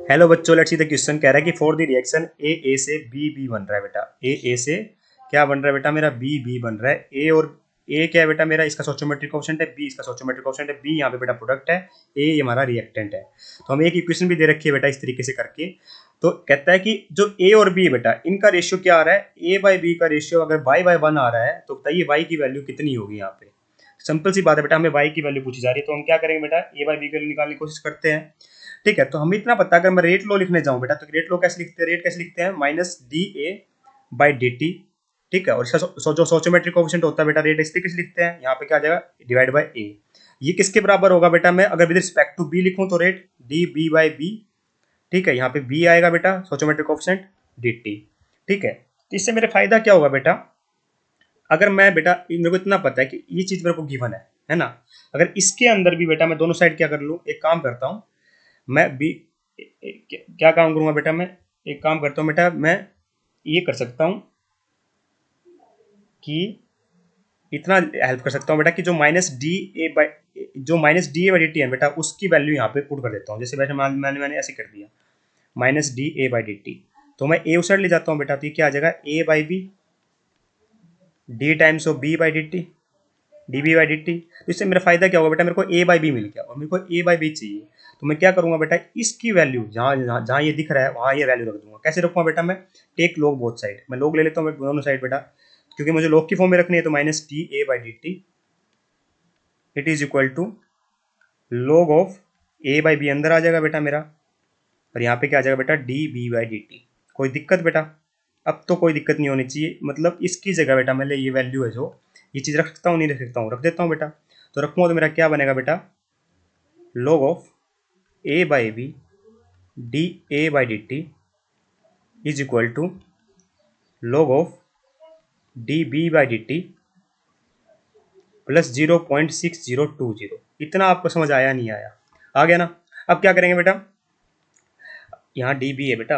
Hello बच्चों, let's see the question. कह रहा है कि फॉर द रिएक्शन ए से बी बन रहा है बेटा। ए से क्या बन रहा है बेटा? मेरा बी बन रहा है। ए और ए क्या है बेटा? मेरा इसका स्टोइचोमेट्रिक कोएफिशिएंट है, बी इसका स्टोइचोमेट्रिक कोएफिशिएंट है, बी यहाँ पे बेटा प्रोडक्ट है, ए ये हमारा रिएक्टेंट है। तो हमें एक इक्वेशन भी दे रखी है बेटा इस तरीके से करके। तो कहता है कि जो ए और बी है बेटा, इनका रेशियो क्या आ रहा है? ए बाई बी का रेशियो अगर वाई बाई वन आ रहा है तो बताइए वाई की वैल्यू कितनी होगी यहाँ पे। सिंपल सी बात है बेटा, हमें वाई की वैल्यू पूछी जा रही है, तो हम क्या करेंगे बेटा? ए बाई बी की वैल्यू निकालने की कोशिश करते हैं। ठीक है, तो हमें इतना पता है, अगर मैं रेट लो लिखने जाऊं बेटा तो रेट लो कैसे लिखते हैं? रेट कैसे लिखते हैं? Minus D a by d t. ठीक है, और इसका जो सोशियोमेट्रिक कोएफिशिएंट होता है बेटा, रेट इसके किस लिखते हैं? यहाँ पे क्या आ जाएगा? डिवाइड बाई ए। ये किसके बराबर होगा बेटा? मैं अगर विद रिस्पेक्ट टू बी लिखूं तो rate d b by b. ठीक है, यहाँ पे बी आएगा बेटा सोशियोमेट्रिक कोएफिशिएंट डी टी। ठीक है, तो इससे मेरे फायदा क्या होगा बेटा? अगर मैं बेटा मेरे को इतना पता है कि ये चीज मेरे को गिवन है ना। अगर इसके अंदर भी बेटा मैं दोनों साइड क्या कर लूँ, एक काम करता हूँ मैं बी क्या काम करूंगा बेटा? मैं एक काम करता हूँ बेटा, मैं ये कर सकता हूँ कि इतना हेल्प कर सकता हूँ बेटा कि जो minus D a by d T है बेटा, उसकी वैल्यू यहाँ पे पुट कर देता हूँ। जैसे वैसे मैंने ऐसे कर दिया, minus D a by d t. तो मैं ए उस साइड ले जाता हूँ बेटा, तो ये क्या आ जाएगा? A by b d times of b by d t, d b by d t. तो इससे मेरा फायदा क्या होगा बेटा? मेरे को ए बाई बी मिल गया और मेरे को ए बाई बी चाहिए। तो मैं क्या करूंगा बेटा? इसकी वैल्यू जहाँ जहाँ जहाँ ये दिख रहा है वहाँ ये वैल्यू रख दूंगा। कैसे रखूंगा बेटा? मैं टेक लॉग बोथ साइड, मैं लॉग ले लेता हूँ दोनों साइड बेटा, क्योंकि मुझे लॉग की फॉर्म में रखनी है। तो minus t a by d t it is equal to log of a by b अंदर आ जाएगा बेटा मेरा, और यहाँ पे क्या आ जाएगा बेटा? D b by d t. कोई दिक्कत बेटा? अब तो कोई दिक्कत नहीं होनी चाहिए। मतलब इसकी जगह बेटा मैं ये वैल्यू है जो, ये चीज़ रख सकता हूँ नहीं रख सकता हूँ? रख देता हूँ बेटा। तो रखूँगा तो मेरा क्या बनेगा बेटा? log of a by b d a by d t is equal to log of d b by d t plus 0.6020। इतना आपको समझ आया नहीं आया? आ गया ना? अब क्या करेंगे बेटा? यहाँ डी बी है बेटा,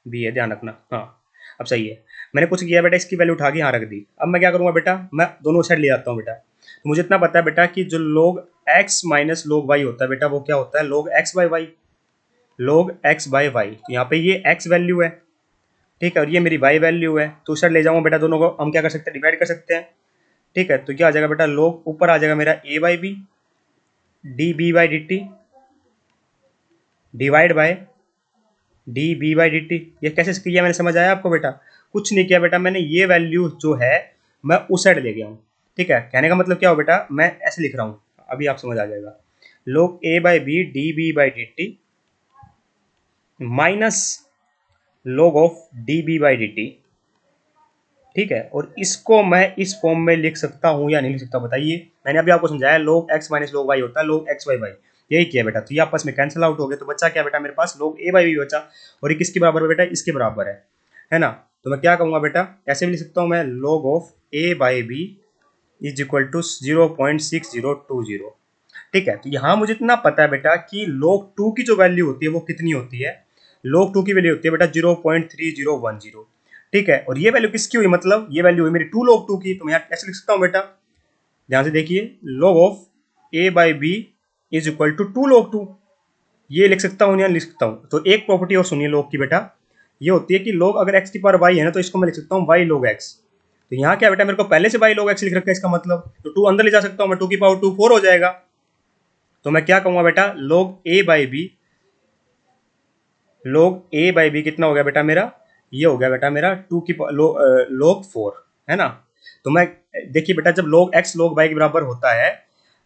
बी है, ध्यान रखना। हाँ, अब सही है। मैंने कुछ किया बेटा, इसकी वैल्यू उठा के यहाँ रख दी। अब मैं क्या करूँगा बेटा? मैं दोनों साइड ले जाता हूँ बेटा। तो मुझे इतना पता है बेटा कि जो log x minus log y होता है बेटा, वो क्या होता है? log x by y, log x by y. तो यहाँ पे ये x वैल्यू है, ठीक है, और ये मेरी y वैल्यू है। तो उस साइड ले जाऊँगा बेटा, दोनों को हम क्या कर सकते हैं? डिवाइड कर सकते हैं। ठीक है, तो क्या आ जाएगा बेटा? log ऊपर आ जाएगा मेरा a by b d b by d t divide by d b by d t. ये कैसे किया मैंने, समझ आया आपको बेटा? कुछ नहीं किया बेटा, मैंने ये वैल्यू जो है मैं उस साइड ले गया हूँ। ठीक है, कहने का मतलब क्या हो बेटा? मैं ऐसे लिख रहा हूँ, अभी आप समझ आ जाएगा। log a by b d b by d t minus log of d b by d t. ठीक है, और इसको मैं इस फॉर्म में लिख सकता हूँ या नहीं लिख सकता बताइए? मैंने अभी आपको समझाया log x minus log y होता है log x बाई वाई। यही किया बेटा, तो ये आपस में कैंसिल आउट हो गए। तो बच्चा क्या बेटा? मेरे पास log a बाई बी बचा, और ये किसके बराबर है बेटा? इसके बराबर है ना। तो मैं क्या कहूँगा बेटा? ऐसे भी लिख सकता हूँ मैं, log of a by b is equal to 0.6020। ठीक है, तो यहाँ मुझे इतना पता है बेटा कि log 2 की जो वैल्यू होती है वो कितनी होती है? log 2 की वैल्यू होती है बेटा 0.3010। ठीक है, और ये वैल्यू किसकी हुई? मतलब ये वैल्यू हुई मेरी 2 log 2 की। तो मैं यहाँ कैसे लिख सकता हूँ बेटा? ध्यान से देखिए, log of a by b is equal to 2 log 2। ये लिख सकता हूँ या लिख सकता हूँ? तो एक प्रॉपर्टी और सुनिए log की बेटा, ये होती है कि log अगर x की पावर y है ना, तो इसको मैं लिख सकता हूँ y log x। तो यहाँ क्या बेटा? मेरे को पहले से y log x लिख रखा है, इसका मतलब तो 2 अंदर ले जा सकता हूँ मैं, 2 की पावर 2 4 हो जाएगा। तो मैं क्या कहूँगा बेटा? log a by b, log a by b कितना हो गया बेटा मेरा? ये हो गया बेटा मेरा 2 की log 4, है ना। तो मैं देखिए बेटा, जब log x log y के बराबर होता है,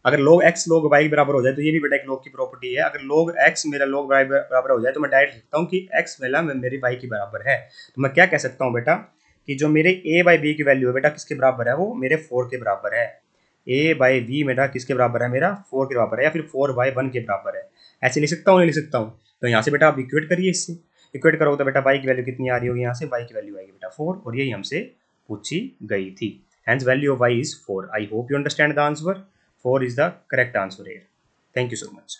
अगर log x log y के बराबर हो जाए तो ये भी बेटा एक log की प्रॉपर्टी है। अगर log x मेरा log y बराबर हो जाए तो मैं डायरेक्ट लिखता हूँ कि x मेरा मेरी y के बराबर है। तो मैं क्या कह सकता हूँ बेटा कि जो मेरे a बाई बी की वैल्यू है बेटा किसके बराबर है? वो मेरे 4 के बराबर है। a बाई बी मेरा किसके बराबर है? मेरा 4 के बराबर है, या फिर 4/1 के बराबर है। ऐसे लिख सकता हूँ नहीं लिख सकता हूँ? तो यहाँ से बेटा आप इक्वेट करिए, इससे इक्वेट करोगे तो बेटा y की वैल्यू कितनी आ रही होगी? यहाँ से y की वैल्यू आएगी बेटा 4, और यही हमसे पूछी गई थी। Hence value of y is 4. I hope you understand the answer. 4 is the correct answer here. Thank you so much.